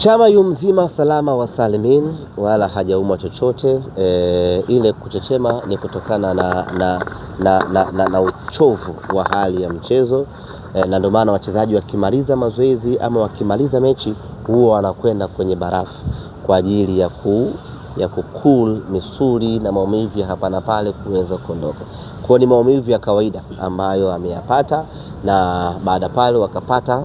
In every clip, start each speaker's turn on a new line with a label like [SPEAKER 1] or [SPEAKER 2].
[SPEAKER 1] Chama yu mzima salama wa salimin, wala hajaumwa chochote. Ile kuchechema ni kutokana na uchovu wa hali ya mchezo, na ndio maana wachezaji wakimaliza mazoezi ama wakimaliza mechi huwa wanakwenda kwenye barafu kwa ajili ya kukul misuli na maumivu ya hapa na pale kuweza kuondoka. Kwa ni maumivu ya kawaida ambayo ameyapata, na baada pale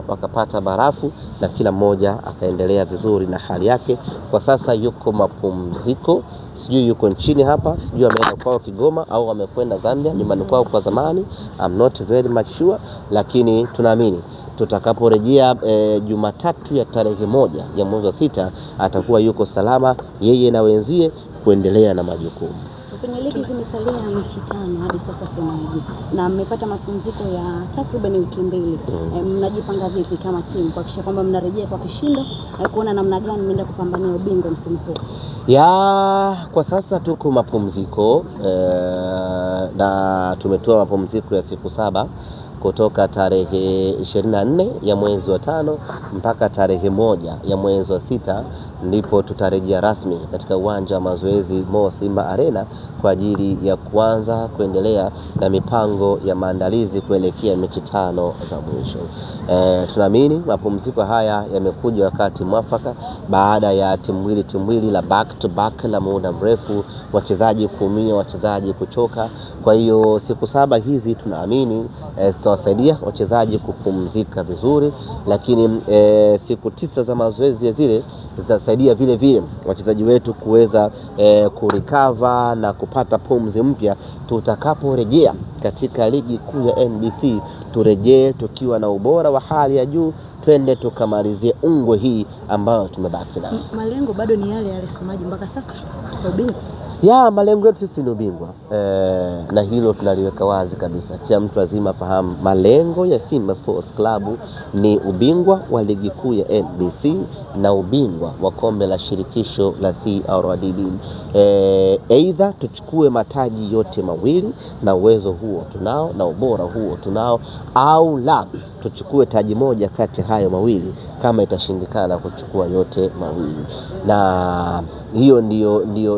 [SPEAKER 1] wakapata barafu na kila mmoja akaendelea vizuri na hali yake. Kwa sasa yuko mapumziko, sijui yuko nchini hapa, sijui ameenda kwao Kigoma au amekwenda Zambia nyumbani kwao kwa zamani. I'm not very much sure, lakini tunaamini tutakaporejea Jumatatu ya tarehe 1 ya mwezi wa 6 atakuwa yuko salama yeye na wenzie kuendelea na majukumu.
[SPEAKER 2] Kwenye ligi zimesalia mechi 5 hadi sasa semaji, na mmepata mapumziko ya takriban wiki 2. Mnajipanga vipi kama timu kuhakikisha kwamba mnarejea kwa kishindo na kuona namna gani mnaenda kupambania ubingwa msimu huu?
[SPEAKER 1] Kwa sasa tuko mapumziko na tumetoa mapumziko ya siku 7 kutoka tarehe 24 ya mwezi wa 5 mpaka tarehe 1 ya mwezi wa 6, ndipo tutarejea rasmi katika uwanja wa mazoezi Mo Simba Arena kwa ajili ya kuanza kuendelea na mipango ya maandalizi kuelekea mechi 5 za mwisho. Tunaamini mapumziko haya yamekuja wakati mwafaka baada ya timu mbili la back to back la muda mrefu, wachezaji kuumia, wachezaji kuchoka. Kwa hiyo siku 7 hizi tunaamini zitawasaidia wachezaji kupumzika vizuri, lakini siku 9 za mazoezi ya zile zitasaidia vile vile wachezaji wetu kuweza kurecover na kupata pumzi mpya tutakaporejea katika ligi kuu ya NBC. Turejee tukiwa na ubora wa hali ya juu, twende tukamalizie ungwe hii ambayo tumebaki nayo.
[SPEAKER 2] Malengo bado ni yale semaji mpaka sasa kwa ubingwa?
[SPEAKER 1] Malengo yetu sisi ni ubingwa, na hilo tunaliweka wazi kabisa. Kila mtu lazima fahamu malengo ya Simba Sports Club ni ubingwa wa ligi kuu ya NBC na ubingwa wa kombe la shirikisho la CRDB. Aidha tuchukue mataji yote mawili, na uwezo huo tunao na ubora huo tunao, au la tuchukue taji moja kati hayo mawili kama itashindikana kuchukua yote mawili. Na hiyo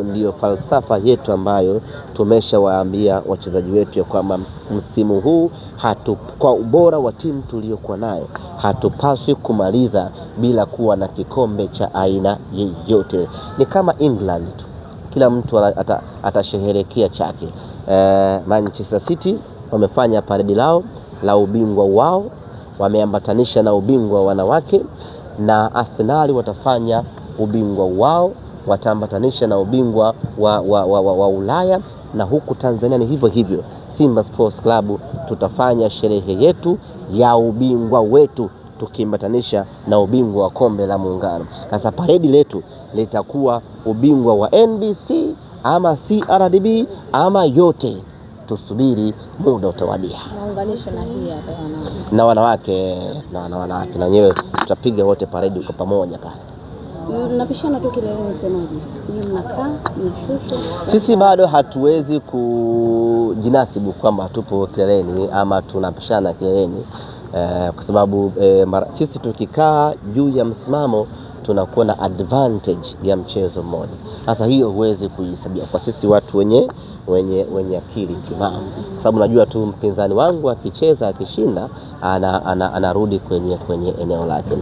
[SPEAKER 1] ndio falsafa yetu ambayo tumeshawaambia wachezaji wetu ya kwamba msimu huu kwa ubora wa timu tuliyokuwa nayo hatupaswi kumaliza bila kuwa na kikombe cha aina yeyote. Ni kama England tu, kila mtu atasherehekea chake. Manchester City wamefanya paredi lao la ubingwa wao, wameambatanisha na ubingwa wanawake, na Arsenal watafanya ubingwa wao, wataambatanisha na ubingwa wa Ulaya, na huku Tanzania ni hivyo hivyo. Simba Sports Club tutafanya sherehe yetu ya ubingwa wetu tukiambatanisha na ubingwa wa kombe la Muungano. Sasa paredi letu litakuwa ubingwa wa NBC ama CRDB ama yote, tusubiri muda utawadia.
[SPEAKER 2] Naunganisha na hii hapa
[SPEAKER 1] na wanawake na wenyewe tutapiga wote paredi kwa pamoja pale.
[SPEAKER 2] Mnapishana tu kile semaji, ni mnakaa mnashusha.
[SPEAKER 1] Sisi bado hatuwezi kujinasibu kwamba tupo kileleni ama tunapishana kileleni, kwa sababu sisi tukikaa juu ya msimamo tunakuwa na advantage ya mchezo mmoja. Sasa hiyo huwezi kuihesabia kwa sisi watu wenye akili timamu, kwa sababu najua tu mpinzani wangu akicheza akishinda anarudi kwenye eneo lake.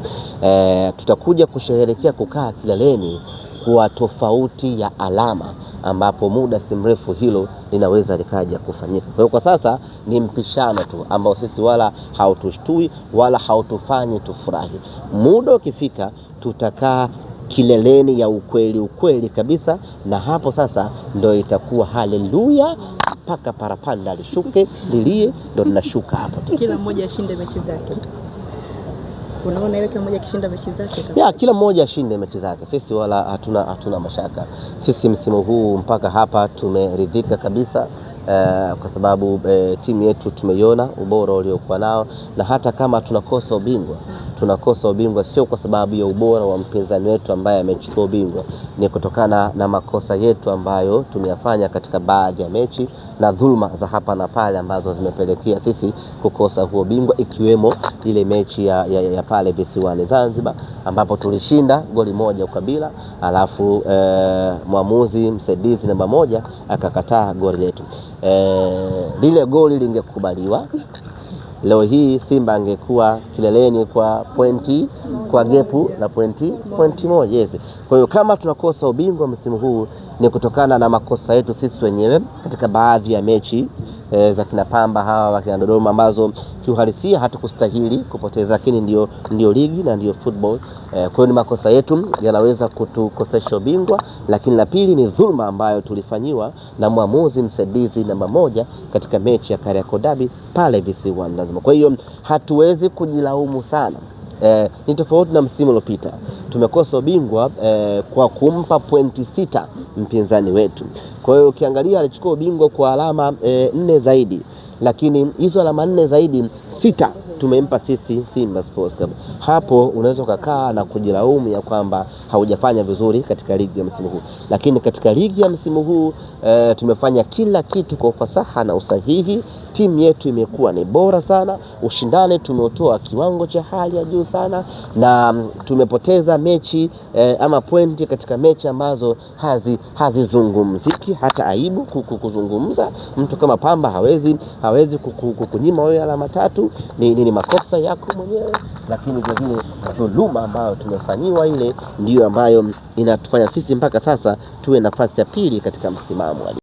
[SPEAKER 1] Tutakuja kusherehekea kukaa kileleni kwa tofauti ya alama, ambapo muda si mrefu hilo linaweza likaja kufanyika. Kwa hiyo kwa sasa ni mpishano tu ambao sisi wala hautushtui wala hautufanyi tufurahi. Muda ukifika tutakaa kileleni ya ukweli kabisa, na hapo sasa ndio itakuwa haleluya mpaka parapanda lishuke lilie, ndio tunashuka hapo.
[SPEAKER 2] Kila mmoja ashinde mechi zake. Unaona ile kila mmoja akishinda mechi zake?
[SPEAKER 1] Kila mmoja ashinde mechi zake. Sisi wala hatuna mashaka. Sisi msimu huu mpaka hapa tumeridhika kabisa kwa sababu timu yetu tumeiona ubora uliokuwa nao, na hata kama tunakosa ubingwa sio kwa sababu ya ubora wa mpinzani wetu ambaye amechukua ubingwa, ni kutokana na makosa yetu ambayo tumeyafanya katika baadhi ya mechi na dhulma za hapa na pale ambazo zimepelekea sisi kukosa huo bingwa, ikiwemo ile mechi ya pale visiwani Zanzibar ambapo tulishinda goli moja ukabila, alafu mwamuzi msaidizi namba 1 akakataa goli letu. Lile goli lingekubaliwa, leo hii Simba angekuwa kileleni kwa pointi, kwa gepu la pointi 1. Yes. Kwa hiyo kama tunakosa ubingwa msimu huu ni kutokana na makosa yetu sisi wenyewe katika baadhi ya mechi za kina Pamba hawa wa kina Dodoma ambazo kiuhalisia hatukustahili kupoteza, lakini ndio ligi na ndio football. Kwa hiyo ni makosa yetu yanaweza kutukosesha ubingwa, lakini la pili ni dhulma ambayo tulifanyiwa na mwamuzi msaidizi namba 1 katika mechi ya Kariakoo Derby pale visiwani Zanzibar. Kwa hiyo hatuwezi kujilaumu sana. Ni tofauti na msimu uliopita. Tumekosa ubingwa kwa kumpa pointi 6 mpinzani wetu. Kwa hiyo ukiangalia alichukua ubingwa kwa alama 4 zaidi, lakini hizo alama 4 zaidi 6 tumempa sisi Simba Sports Club. Hapo unaweza kukaa na kujilaumu ya kwamba haujafanya vizuri katika ligi ya msimu huu, lakini katika ligi ya msimu huu tumefanya kila kitu kwa ufasaha na usahihi. Timu yetu imekuwa ni bora sana, ushindani tumeutoa kiwango cha hali ya juu sana, na tumepoteza mechi ama pointi katika mechi ambazo hazizungumziki, hata aibu kuzungumza. Mtu kama Pamba hawezi kukunyima wewe alama 3, ni makosa yako mwenyewe, lakini vile dhuluma ambayo tumefanyiwa ile ndio ambayo inatufanya sisi mpaka sasa tuwe nafasi ya pili katika msimamo.